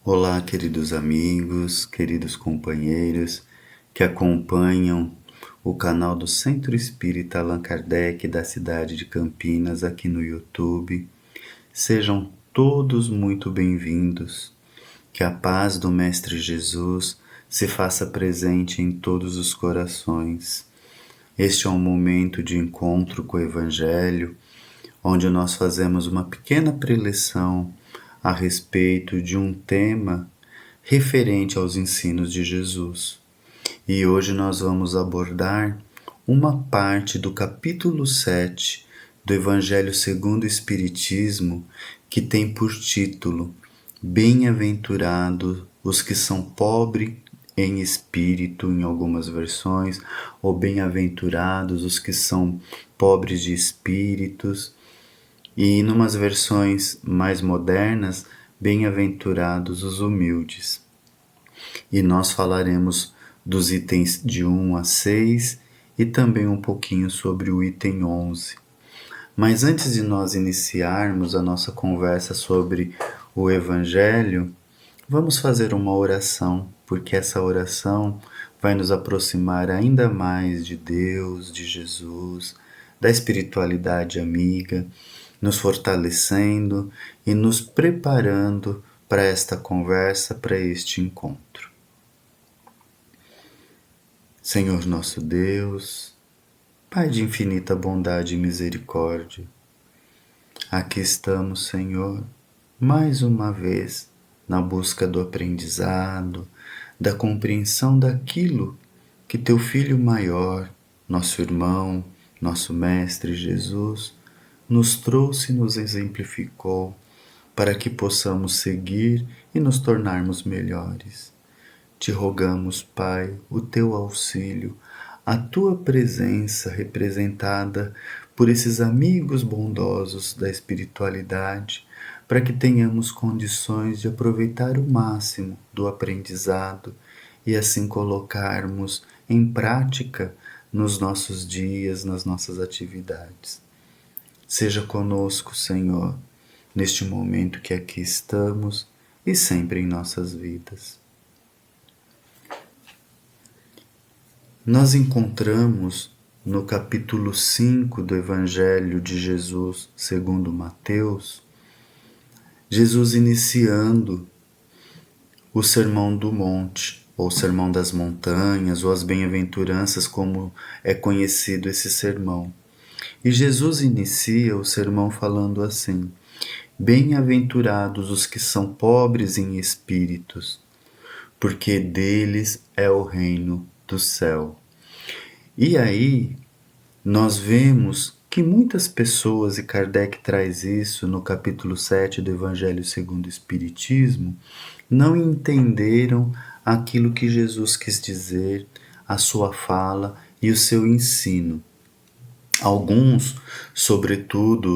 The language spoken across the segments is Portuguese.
Olá, queridos amigos, queridos companheiros que acompanham o canal do Centro Espírita Allan Kardec da cidade de Campinas aqui no YouTube. Sejam todos muito bem-vindos. Que a paz do Mestre Jesus se faça presente em todos os corações. Este é um momento de encontro com o Evangelho, onde nós fazemos uma pequena preleção a respeito de um tema referente aos ensinos de Jesus. E hoje nós vamos abordar uma parte do capítulo 7 do Evangelho segundo o Espiritismo, que tem por título Bem-aventurados os que são pobres em espírito, em algumas versões, ou bem-aventurados os que são pobres de espíritos, e em umas versões mais modernas, bem-aventurados os humildes. E nós falaremos dos itens de 1 a 6 e também um pouquinho sobre o item 11. Mas antes de nós iniciarmos a nossa conversa sobre o Evangelho, vamos fazer uma oração, porque essa oração vai nos aproximar ainda mais de Deus, de Jesus, da espiritualidade amiga, nos fortalecendo e nos preparando para esta conversa, para este encontro. Senhor nosso Deus, Pai de infinita bondade e misericórdia, aqui estamos, Senhor, mais uma vez na busca do aprendizado, da compreensão daquilo que Teu Filho maior, nosso irmão, nosso Mestre Jesus, nos trouxe e nos exemplificou para que possamos seguir e nos tornarmos melhores. Te rogamos, Pai, o Teu auxílio, a Tua presença representada por esses amigos bondosos da espiritualidade, para que tenhamos condições de aproveitar o máximo do aprendizado e assim colocarmos em prática nos nossos dias, nas nossas atividades. Seja conosco, Senhor, neste momento que aqui estamos e sempre em nossas vidas. Nós encontramos no capítulo 5 do Evangelho de Jesus segundo Mateus, Jesus iniciando o Sermão do Monte, ou Sermão das Montanhas, ou as Bem-aventuranças, como é conhecido esse sermão. E Jesus inicia o sermão falando assim: Bem-aventurados os que são pobres em espíritos, porque deles é o reino do céu. E aí nós vemos que muitas pessoas, e Kardec traz isso no capítulo 7 do Evangelho segundo o Espiritismo, não entenderam aquilo que Jesus quis dizer, a sua fala e o seu ensino. Alguns, sobretudo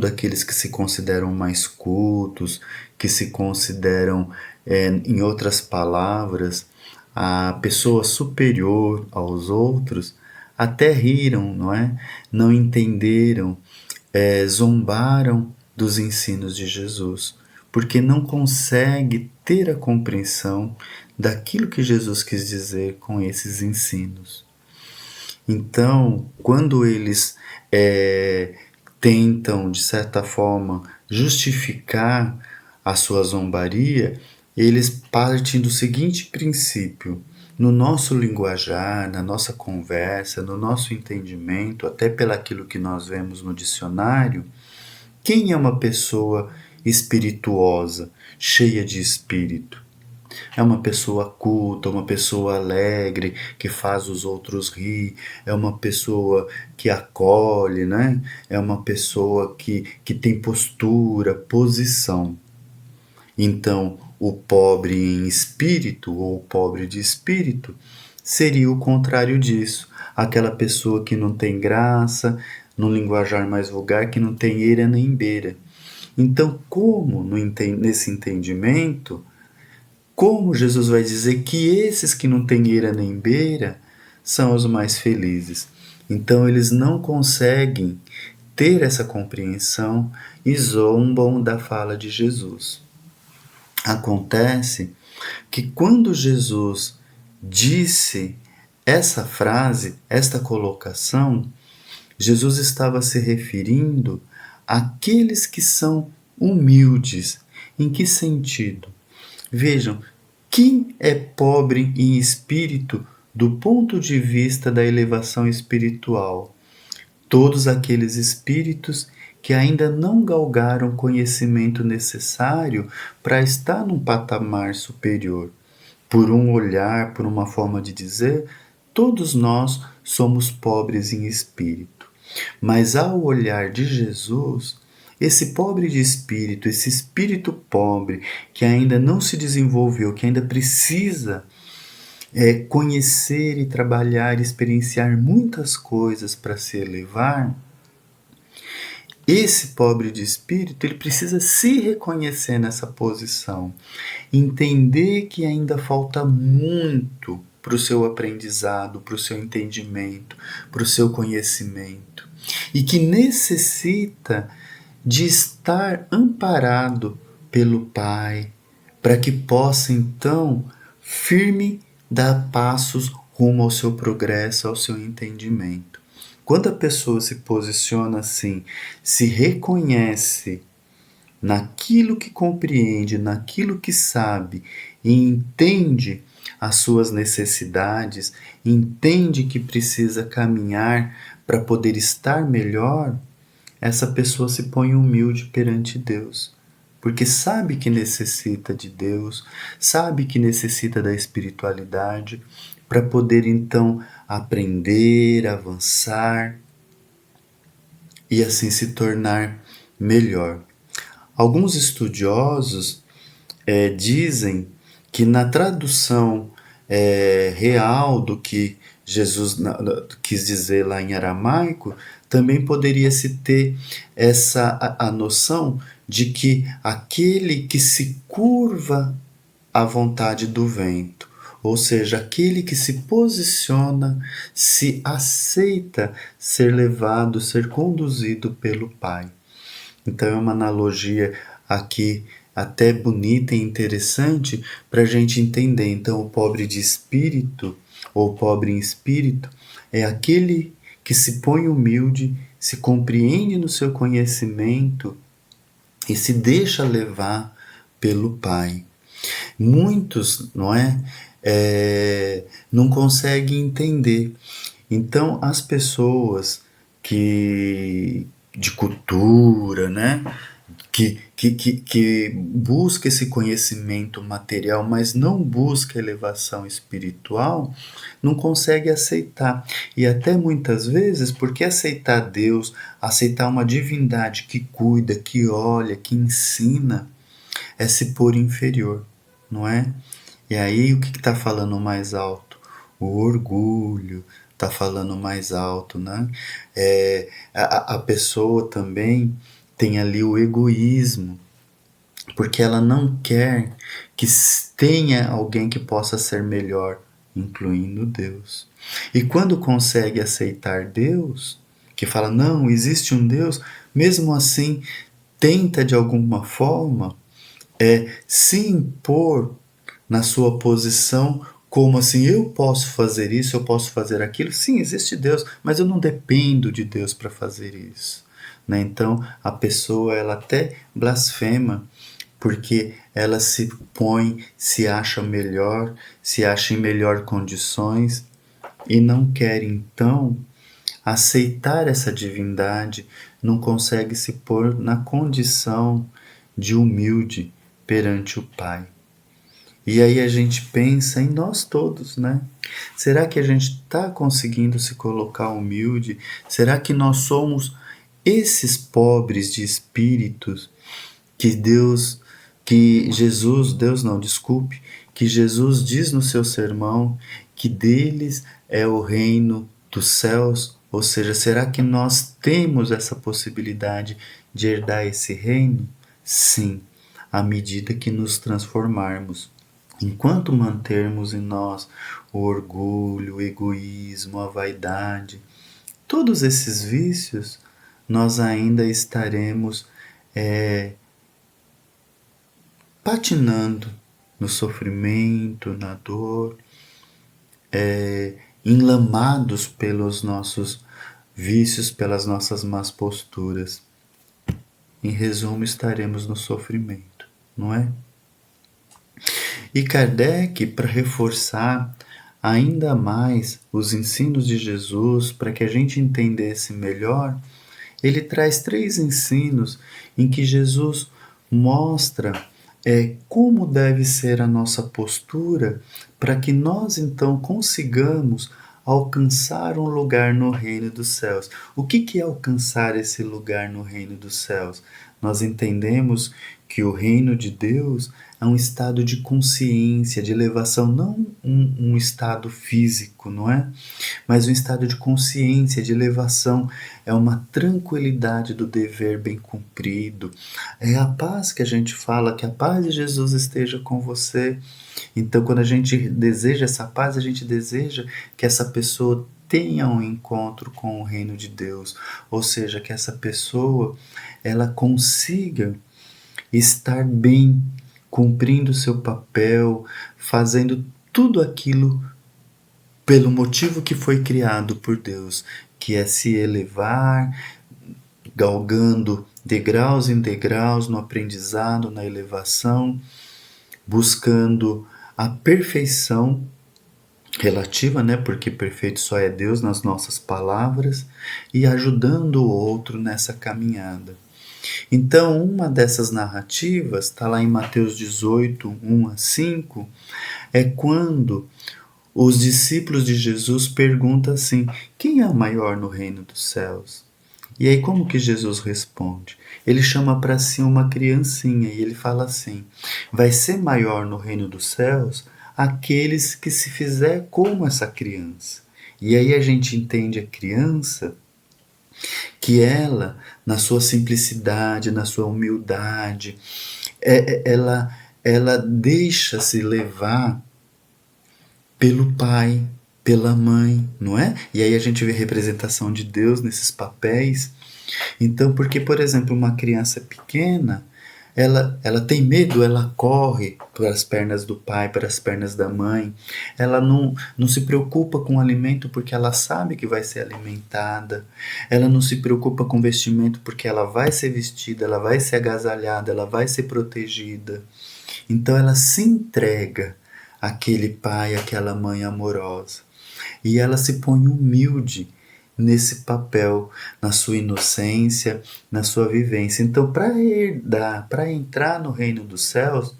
aqueles que se consideram mais cultos, que se consideram, em outras palavras, a pessoa superior aos outros, até riram, não é? Não entenderam, zombaram dos ensinos de Jesus, porque não consegue ter a compreensão daquilo que Jesus quis dizer com esses ensinos. Então, quando eles tentam, de certa forma, justificar a sua zombaria, eles partem do seguinte princípio: no nosso linguajar, na nossa conversa, no nosso entendimento, até pelaquilo que nós vemos no dicionário, quem é uma pessoa espirituosa, cheia de espírito? É uma pessoa culta, uma pessoa alegre, que faz os outros rir, é uma pessoa que acolhe, né? É uma pessoa que tem postura, posição. Então, o pobre em espírito, ou o pobre de espírito, seria o contrário disso. Aquela pessoa que não tem graça, no linguajar mais vulgar, que não tem eira nem beira. Então, nesse entendimento, como Jesus vai dizer que esses que não têm eira nem beira são os mais felizes? Então eles não conseguem ter essa compreensão e zombam da fala de Jesus. Acontece que quando Jesus disse essa frase, esta colocação, Jesus estava se referindo àqueles que são humildes. Em que sentido? Vejam, quem é pobre em espírito do ponto de vista da elevação espiritual? Todos aqueles espíritos que ainda não galgaram o conhecimento necessário para estar num patamar superior. Por um olhar, por uma forma de dizer, todos nós somos pobres em espírito. Mas ao olhar de Jesus, esse pobre de espírito, esse espírito pobre que ainda não se desenvolveu, que ainda precisa conhecer e trabalhar, experienciar muitas coisas para se elevar, esse pobre de espírito, ele precisa se reconhecer nessa posição, entender que ainda falta muito para o seu aprendizado, para o seu entendimento, para o seu conhecimento, e que necessita de estar amparado pelo Pai, para que possa então firme dar passos rumo ao seu progresso, ao seu entendimento. Quando a pessoa se posiciona assim, se reconhece naquilo que compreende, naquilo que sabe e entende as suas necessidades, entende que precisa caminhar para poder estar melhor, essa pessoa se põe humilde perante Deus, porque sabe que necessita de Deus, sabe que necessita da espiritualidade para poder então aprender, avançar e assim se tornar melhor. Alguns estudiosos dizem que na tradução real do que Jesus quis dizer lá em aramaico, também poderia se ter a noção de que aquele que se curva à vontade do vento, ou seja, aquele que se posiciona, se aceita ser levado, ser conduzido pelo Pai. Então é uma analogia aqui até bonita e interessante para a gente entender. Então, o pobre de espírito, ou pobre em espírito, é aquele que se põe humilde, se compreende no seu conhecimento e se deixa levar pelo Pai. Muitos, não é? Não conseguem entender. Então, as pessoas que de cultura, né? Que busca esse conhecimento material, mas não busca elevação espiritual, não consegue aceitar. E até muitas vezes, porque aceitar Deus, aceitar uma divindade que cuida, que olha, que ensina, é se pôr inferior, não é? E aí o que está falando mais alto? O orgulho está falando mais alto, né? A pessoa também tem ali o egoísmo, porque ela não quer que tenha alguém que possa ser melhor, incluindo Deus. E quando consegue aceitar Deus, que fala, não, existe um Deus, mesmo assim tenta de alguma forma se impor na sua posição, como assim, eu posso fazer isso, eu posso fazer aquilo. Sim, existe Deus, mas eu não dependo de Deus para fazer isso. Né? Então, a pessoa ela até blasfema, porque ela se põe, se acha melhor, se acha em melhor condições e não quer então aceitar essa divindade, não consegue se pôr na condição de humilde perante o Pai. E aí a gente pensa em nós todos, né? Será que a gente está conseguindo se colocar humilde? Será que nós somos esses pobres de espíritos que que Jesus diz no seu sermão que deles é o reino dos céus? Ou seja, será que nós temos essa possibilidade de herdar esse reino? Sim, à medida que nos transformarmos. Enquanto mantermos em nós o orgulho, o egoísmo, a vaidade, todos esses vícios, nós ainda estaremos patinando no sofrimento, na dor, enlamados pelos nossos vícios, pelas nossas más posturas. Em resumo, estaremos no sofrimento, não é? E Kardec, para reforçar ainda mais os ensinos de Jesus, para que a gente entendesse melhor, ele traz 3 ensinos em que Jesus mostra como deve ser a nossa postura para que nós então consigamos alcançar um lugar no reino dos céus. O que é alcançar esse lugar no reino dos céus? Nós entendemos que o reino de Deus é um estado de consciência, de elevação, não um estado físico, não é? Mas um estado de consciência, de elevação, é uma tranquilidade do dever bem cumprido, é a paz que a gente fala, que a paz de Jesus esteja com você. Então, quando a gente deseja essa paz, a gente deseja que essa pessoa tenha um encontro com o reino de Deus, ou seja, que essa pessoa ela consiga estar bem, cumprindo o seu papel, fazendo tudo aquilo pelo motivo que foi criado por Deus, que é se elevar, galgando degraus em degraus no aprendizado, na elevação, buscando a perfeição relativa, né? Porque perfeito só é Deus nas nossas palavras, e ajudando o outro nessa caminhada. Então, uma dessas narrativas, está lá em Mateus 18, 1 a 5, é quando os discípulos de Jesus perguntam assim: quem é o maior no reino dos céus? E aí como que Jesus responde? Ele chama para si uma criancinha e ele fala assim: vai ser maior no reino dos céus aqueles que se fizer como essa criança. E aí a gente entende a criança que ela, na sua simplicidade, na sua humildade, ela deixa-se levar pelo pai, pela mãe, não é? E aí a gente vê a representação de Deus nesses papéis. Então, porque, por exemplo, uma criança pequena, ela tem medo, ela corre para as pernas do pai, para as pernas da mãe. Ela não se preocupa com o alimento porque ela sabe que vai ser alimentada. Ela não se preocupa com vestimento porque ela vai ser vestida, ela vai ser agasalhada, ela vai ser protegida. Então ela se entrega àquele pai, àquela mãe amorosa. E ela se põe humilde nesse papel, na sua inocência, na sua vivência. Então, para herdar, para entrar no reino dos céus,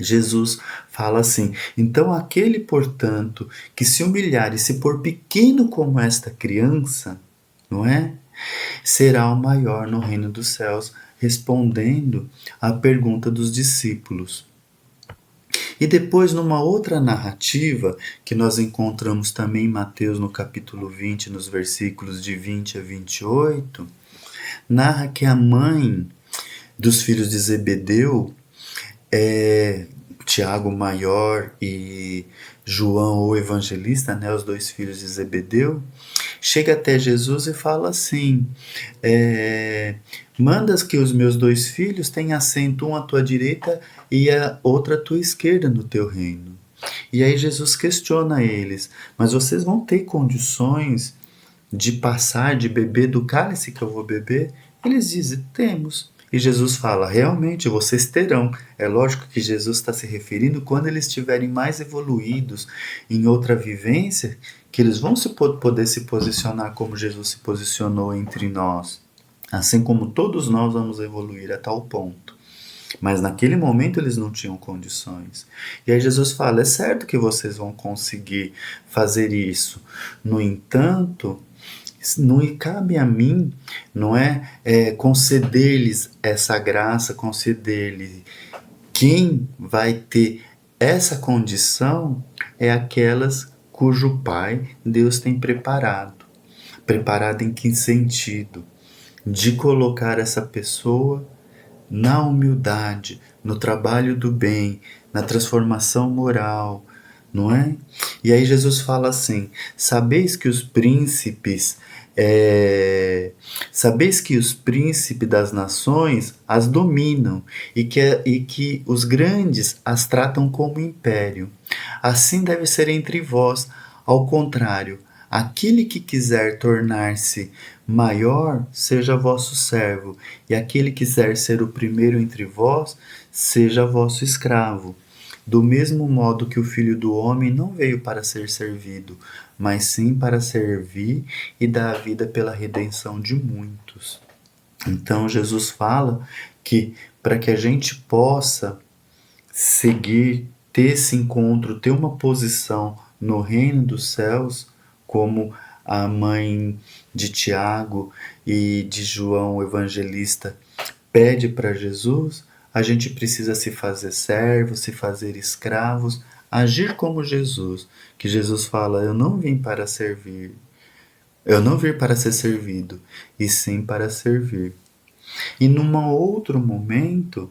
Jesus fala assim: então aquele, portanto, que se humilhar e se pôr pequeno como esta criança, não é? Será o maior no reino dos céus, respondendo à pergunta dos discípulos. E depois, numa outra narrativa, que nós encontramos também em Mateus no capítulo 20, nos versículos de 20 a 28, narra que a mãe dos filhos de Zebedeu, Tiago maior e João o evangelista, né, os 2 filhos de Zebedeu, chega até Jesus e fala assim: mandas que os meus 2 filhos tenham assento, um à tua direita e a outra à tua esquerda no teu reino. E aí Jesus questiona eles: mas vocês vão ter condições de passar, de beber do cálice que eu vou beber? Eles dizem: temos. E Jesus fala: realmente vocês terão. É lógico que Jesus está se referindo quando eles estiverem mais evoluídos em outra vivência, que eles vão poder se posicionar como Jesus se posicionou entre nós. Assim como todos nós vamos evoluir a tal ponto. Mas naquele momento eles não tinham condições. E aí Jesus fala: é certo que vocês vão conseguir fazer isso. No entanto, não cabe a mim, não é, conceder-lhes essa graça, conceder-lhes. Quem vai ter essa condição é aquelas cujo Pai Deus tem preparado. Preparado em que sentido? De colocar essa pessoa na humildade, no trabalho do bem, na transformação moral, não é? E aí Jesus fala assim: sabeis que os príncipes Sabeis que os príncipes das nações as dominam e que os grandes as tratam como império. Assim deve ser entre vós. Ao contrário, aquele que quiser tornar-se maior, seja vosso servo, e aquele que quiser ser o primeiro entre vós, seja vosso escravo. Do mesmo modo que o Filho do Homem não veio para ser servido, mas sim para servir e dar a vida pela redenção de muitos. Então Jesus fala que para que a gente possa seguir, ter esse encontro, ter uma posição no reino dos céus, como a mãe de Tiago e de João o Evangelista pede para Jesus, a gente precisa se fazer servos, se fazer escravos, agir como Jesus, que Jesus fala: eu não vim para servir, eu não vim para ser servido, e sim para servir. E num outro momento,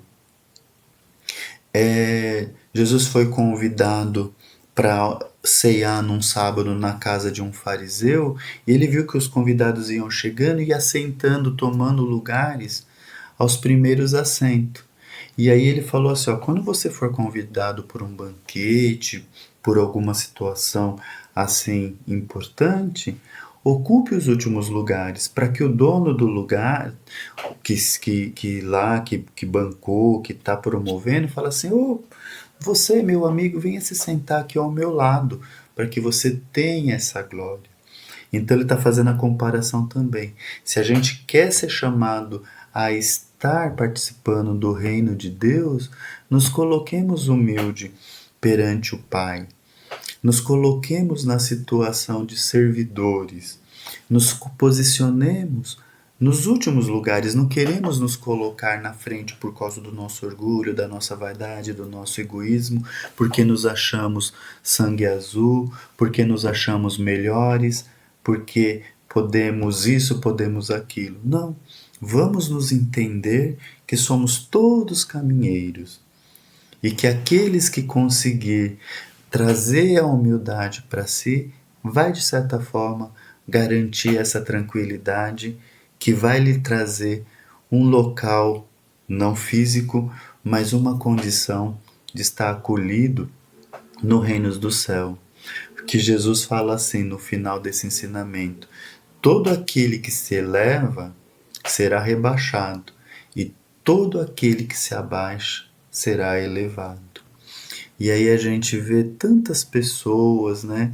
Jesus foi convidado para ceiar num sábado na casa de um fariseu, e ele viu que os convidados iam chegando e assentando, tomando lugares aos primeiros assentos. E aí ele falou assim, ó, quando você for convidado por um banquete, por alguma situação assim importante, ocupe os últimos lugares, para que o dono do lugar, que bancou, que está promovendo, fala assim, ô, você, meu amigo, venha se sentar aqui ao meu lado, para que você tenha essa glória. Então ele está fazendo a comparação também. Se a gente quer ser chamado a estar participando do reino de Deus, nos coloquemos humilde perante o Pai. Nos coloquemos na situação de servidores. Nos posicionemos nos últimos lugares. Não queremos nos colocar na frente por causa do nosso orgulho, da nossa vaidade, do nosso egoísmo, porque nos achamos sangue azul, porque nos achamos melhores, porque podemos isso, podemos aquilo. Não. Vamos nos entender que somos todos caminheiros e que aqueles que conseguir trazer a humildade para si vai, de certa forma, garantir essa tranquilidade que vai lhe trazer um local não físico, mas uma condição de estar acolhido no reino do céu. Que Jesus fala assim no final desse ensinamento: todo aquele que se eleva será rebaixado, e todo aquele que se abaixa será elevado. E aí a gente vê tantas pessoas, né?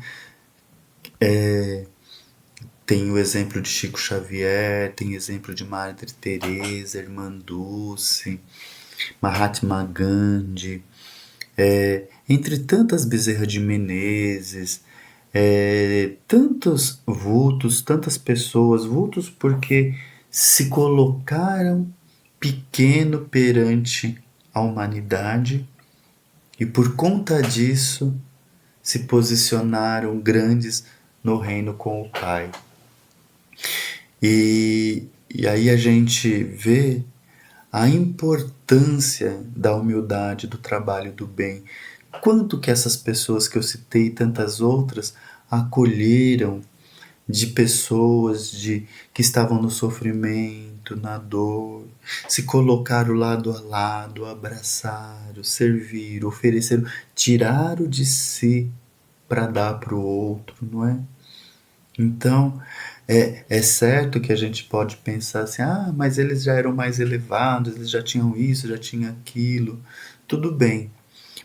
Tem o exemplo de Chico Xavier, tem o exemplo de Madre Teresa, Irmã Dulce, Mahatma Gandhi, entre tantas Bezerra de Menezes, tantos vultos, tantas pessoas, vultos porque se colocaram pequeno perante a humanidade e por conta disso se posicionaram grandes no reino com o Pai. E aí a gente vê a importância da humildade, do trabalho do bem. Quanto que essas pessoas que eu citei e tantas outras acolheram de pessoas que estavam no sofrimento, na dor, se colocaram lado a lado, abraçaram, serviram, ofereceram, tiraram de si para dar para o outro, não é? Então, é certo que a gente pode pensar assim, ah, mas eles já eram mais elevados, eles já tinham isso, já tinham aquilo, tudo bem.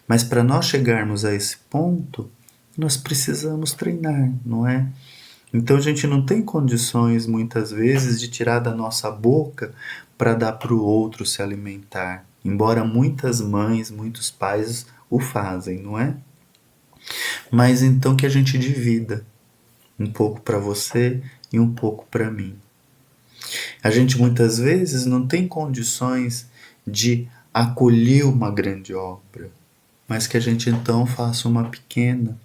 Mas para nós chegarmos a esse ponto, nós precisamos treinar, não é? Então a gente não tem condições, muitas vezes, de tirar da nossa boca para dar para o outro se alimentar. Embora muitas mães, muitos pais o fazem, não é? Mas então que a gente divida um pouco para você e um pouco para mim. A gente muitas vezes não tem condições de acolher uma grande obra, mas que a gente então faça uma pequena.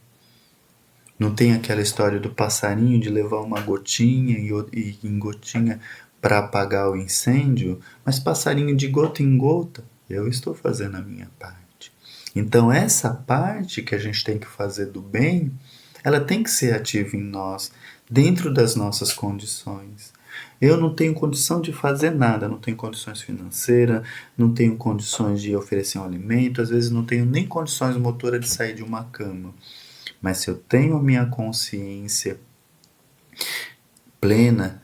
Não tem aquela história do passarinho de levar uma gotinha e em gotinha para apagar o incêndio, mas passarinho de gota em gota, eu estou fazendo a minha parte. Então essa parte que a gente tem que fazer do bem, ela tem que ser ativa em nós, dentro das nossas condições. Eu não tenho condição de fazer nada, não tenho condições financeiras, não tenho condições de oferecer um alimento, às vezes não tenho nem condições motoras de sair de uma cama. Mas se eu tenho a minha consciência plena,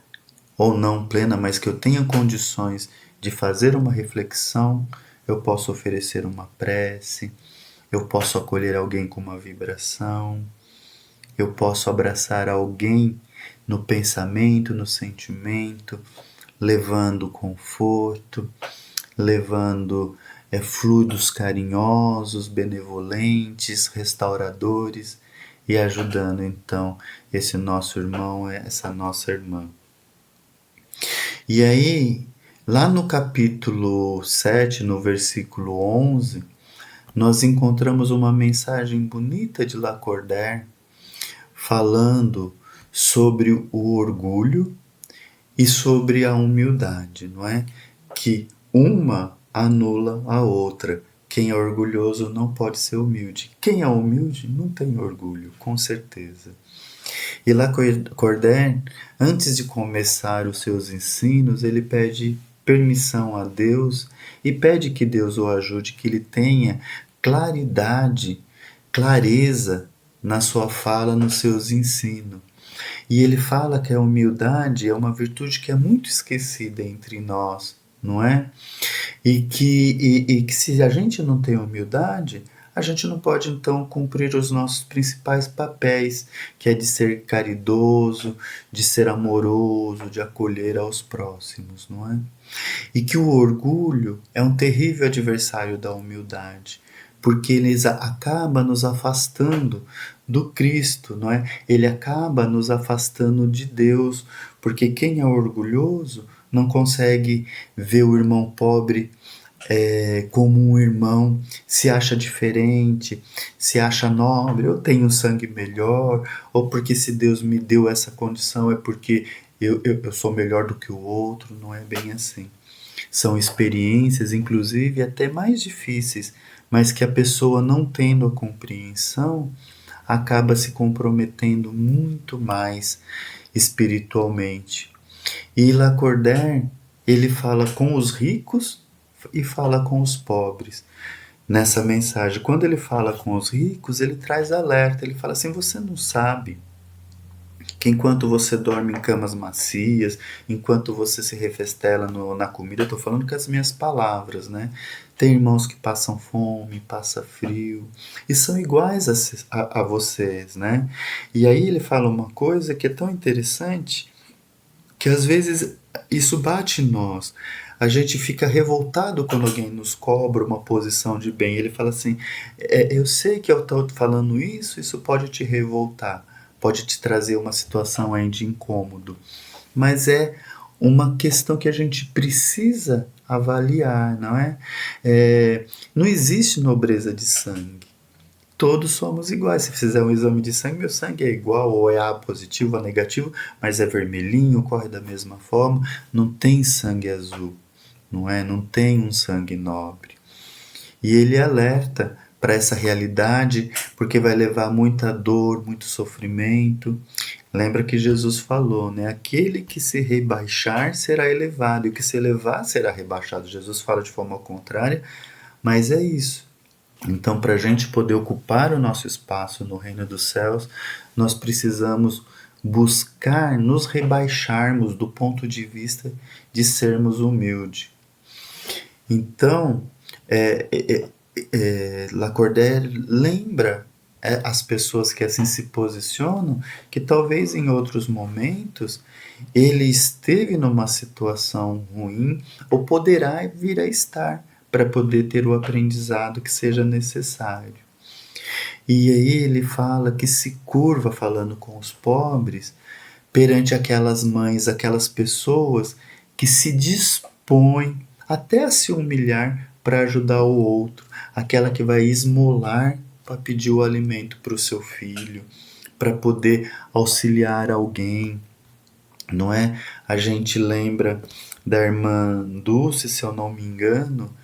ou não plena, mas que eu tenha condições de fazer uma reflexão, eu posso oferecer uma prece, eu posso acolher alguém com uma vibração, eu posso abraçar alguém no pensamento, no sentimento, levando conforto, levando fluidos carinhosos, benevolentes, restauradores e ajudando então esse nosso irmão, essa nossa irmã. E aí, lá no capítulo 7, no versículo 11, nós encontramos uma mensagem bonita de Lacordaire falando sobre o orgulho e sobre a humildade, não é? Que uma anula a outra. Quem é orgulhoso não pode ser humilde. Quem é humilde não tem orgulho, com certeza. E Lacordaire, antes de começar os seus ensinos, ele pede permissão a Deus e pede que Deus o ajude, que ele tenha claridade, clareza na sua fala, nos seus ensinos. E ele fala que a humildade é uma virtude que é muito esquecida entre nós, não é? E que se a gente não tem humildade, a gente não pode então cumprir os nossos principais papéis, que é de ser caridoso, de ser amoroso, de acolher aos próximos, não é? E que o orgulho é um terrível adversário da humildade, porque ele acaba nos afastando do Cristo, não é? Ele acaba nos afastando de Deus, porque quem é orgulhoso não consegue ver o irmão pobre como um irmão, se acha diferente, se acha nobre, eu tenho sangue melhor, ou porque se Deus me deu essa condição é porque eu sou melhor do que o outro, não é bem assim. São experiências, inclusive, até mais difíceis, mas que a pessoa não tendo a compreensão acaba se comprometendo muito mais espiritualmente. E Lacordaire, ele fala com os ricos e fala com os pobres nessa mensagem. Quando ele fala com os ricos, ele traz alerta, ele fala assim: você não sabe que enquanto você dorme em camas macias, enquanto você se refestela na comida, eu estou falando com as minhas palavras, né? Tem irmãos que passam fome, passam frio, e são iguais a vocês, né? E aí ele fala uma coisa que é tão interessante, que às vezes isso bate em nós. A gente fica revoltado quando alguém nos cobra uma posição de bem. Ele fala assim: eu sei que eu estou falando isso pode te revoltar, pode te trazer uma situação aí de incômodo, mas é uma questão que a gente precisa avaliar, não é? Não existe nobreza de sangue. Todos somos iguais. Se fizer um exame de sangue, meu sangue é igual, ou é A positivo ou negativo, mas é vermelhinho, corre da mesma forma. Não tem sangue azul, não é? Não tem um sangue nobre. E ele alerta para essa realidade, porque vai levar muita dor, muito sofrimento. Lembra que Jesus falou, né? Aquele que se rebaixar será elevado, e o que se elevar será rebaixado. Jesus fala de forma contrária, mas é isso. Então, para a gente poder ocupar o nosso espaço no reino dos céus, nós precisamos buscar nos rebaixarmos do ponto de vista de sermos humildes. Então, Lacordaire lembra as pessoas que assim se posicionam, que talvez em outros momentos ele esteve numa situação ruim ou poderá vir a estar para poder ter o aprendizado que seja necessário. E aí ele fala que se curva falando com os pobres perante aquelas mães, aquelas pessoas que se dispõem até a se humilhar para ajudar o outro, aquela que vai esmolar para pedir o alimento para o seu filho, para poder auxiliar alguém, não é? A gente lembra da irmã Dulce, se eu não me engano,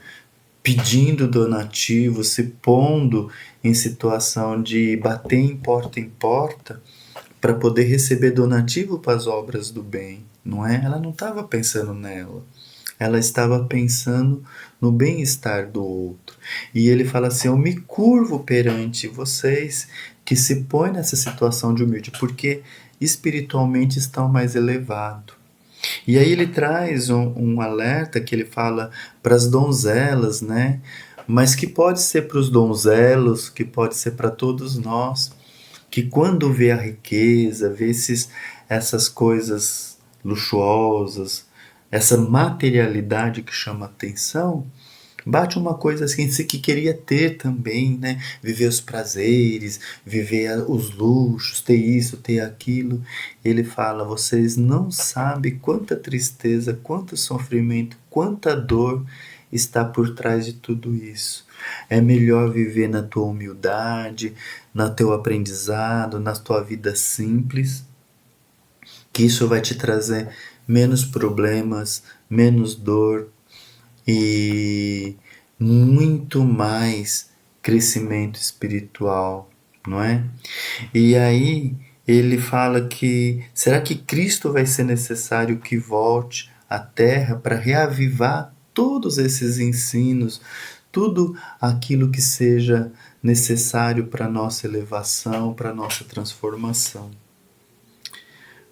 pedindo donativo, se pondo em situação de bater em porta para poder receber donativo para as obras do bem, não é? Ela não estava pensando nela. Ela estava pensando no bem-estar do outro. E ele fala assim: eu me curvo perante vocês que se põem nessa situação de humilde, porque espiritualmente estão mais elevados. E aí ele traz um alerta que ele fala para as donzelas, né? Mas que pode ser para os donzelos, que pode ser para todos nós, que quando vê a riqueza, vê essas coisas luxuosas, essa materialidade que chama atenção, bate uma coisa assim que queria ter também, né? Viver os prazeres, viver os luxos, ter isso, ter aquilo. Ele fala: vocês não sabem quanta tristeza, quanto sofrimento, quanta dor está por trás de tudo isso. É melhor viver na tua humildade, no teu aprendizado, na tua vida simples, que isso vai te trazer menos problemas, menos dor e muito mais crescimento espiritual, não é? E aí ele fala que será que Cristo vai ser necessário que volte à Terra para reavivar todos esses ensinos, tudo aquilo que seja necessário para a nossa elevação, para a nossa transformação?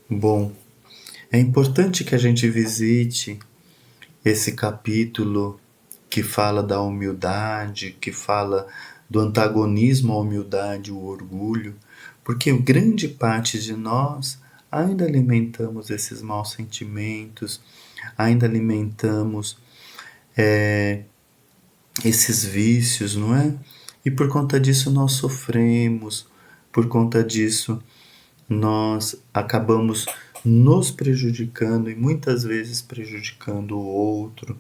Bom, é importante que a gente visite esse capítulo que fala da humildade, que fala do antagonismo à humildade, o orgulho, porque grande parte de nós ainda alimentamos esses maus sentimentos, ainda alimentamos esses vícios, não é? E por conta disso nós sofremos, por conta disso nós acabamos nos prejudicando e muitas vezes prejudicando o outro.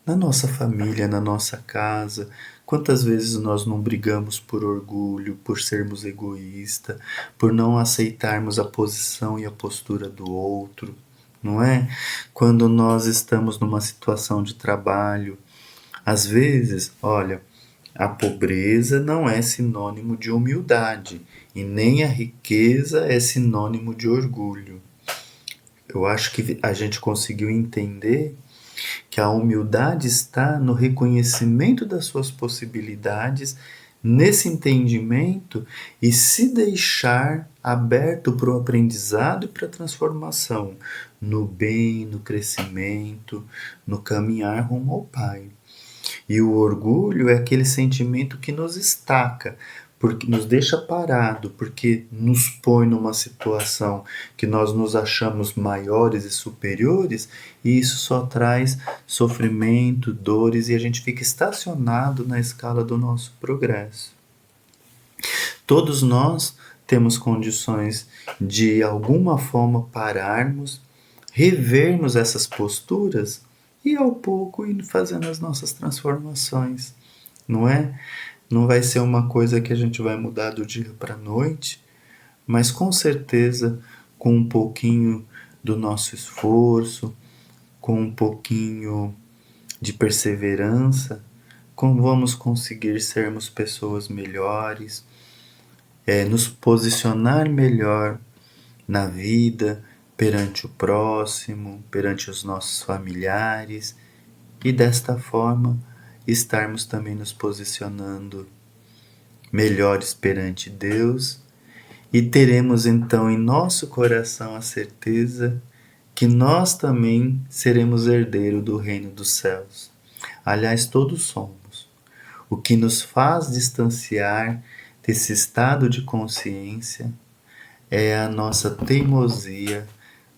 Na nossa família, na nossa casa, quantas vezes nós não brigamos por orgulho, por sermos egoístas, por não aceitarmos a posição e a postura do outro, não é? Quando nós estamos numa situação de trabalho, às vezes, olha, a pobreza não é sinônimo de humildade e nem a riqueza é sinônimo de orgulho. Eu acho que a gente conseguiu entender que a humildade está no reconhecimento das suas possibilidades, nesse entendimento e se deixar aberto para o aprendizado e para a transformação, no bem, no crescimento, no caminhar rumo ao Pai. E o orgulho é aquele sentimento que nos estaca, porque nos deixa parado, porque nos põe numa situação que nós nos achamos maiores e superiores, e isso só traz sofrimento, dores, e a gente fica estacionado na escala do nosso progresso. Todos nós temos condições de alguma forma pararmos, revermos essas posturas e ao pouco ir fazendo as nossas transformações, não é? Não vai ser uma coisa que a gente vai mudar do dia para a noite, mas com certeza com um pouquinho do nosso esforço, com um pouquinho de perseverança, como vamos conseguir sermos pessoas melhores, nos posicionar melhor na vida, perante o próximo, perante os nossos familiares e desta forma estarmos também nos posicionando melhores perante Deus e teremos então em nosso coração a certeza que nós também seremos herdeiros do reino dos céus. Aliás, todos somos. O que nos faz distanciar desse estado de consciência é a nossa teimosia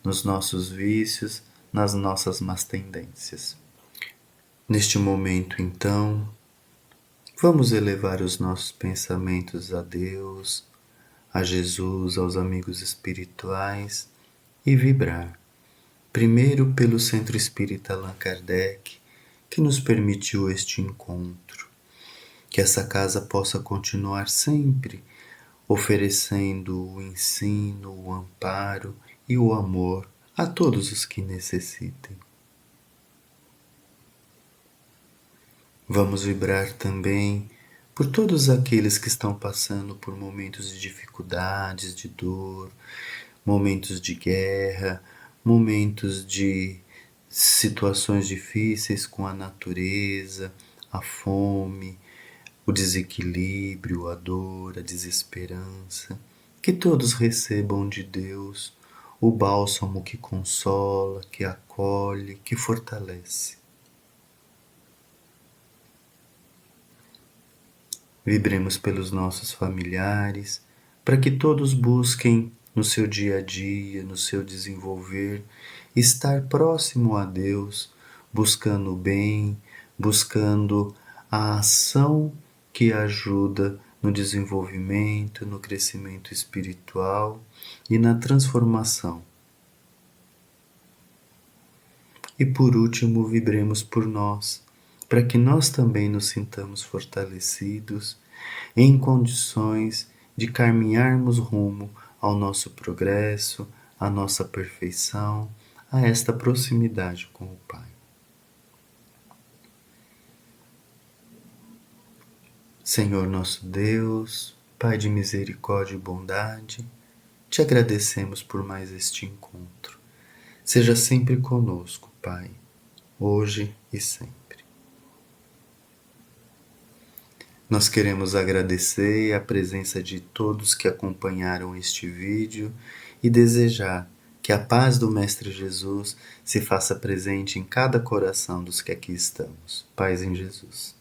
nos nossos vícios, nas nossas más tendências. Neste momento, então, vamos elevar os nossos pensamentos a Deus, a Jesus, aos amigos espirituais e vibrar. Primeiro pelo Centro Espírita Allan Kardec, que nos permitiu este encontro. Que essa casa possa continuar sempre oferecendo o ensino, o amparo e o amor a todos os que necessitem. Vamos vibrar também por todos aqueles que estão passando por momentos de dificuldades, de dor, momentos de guerra, momentos de situações difíceis com a natureza, a fome, o desequilíbrio, a dor, a desesperança. Que todos recebam de Deus o bálsamo que consola, que acolhe, que fortalece. Vibremos pelos nossos familiares, para que todos busquem no seu dia a dia, no seu desenvolver, estar próximo a Deus, buscando o bem, buscando a ação que ajuda no desenvolvimento, no crescimento espiritual e na transformação. E por último, vibremos por nós, para que nós também nos sintamos fortalecidos, em condições de caminharmos rumo ao nosso progresso, à nossa perfeição, a esta proximidade com o Pai. Senhor nosso Deus, Pai de misericórdia e bondade, te agradecemos por mais este encontro. Seja sempre conosco, Pai, hoje e sempre. Nós queremos agradecer a presença de todos que acompanharam este vídeo e desejar que a paz do Mestre Jesus se faça presente em cada coração dos que aqui estamos. Paz em Jesus.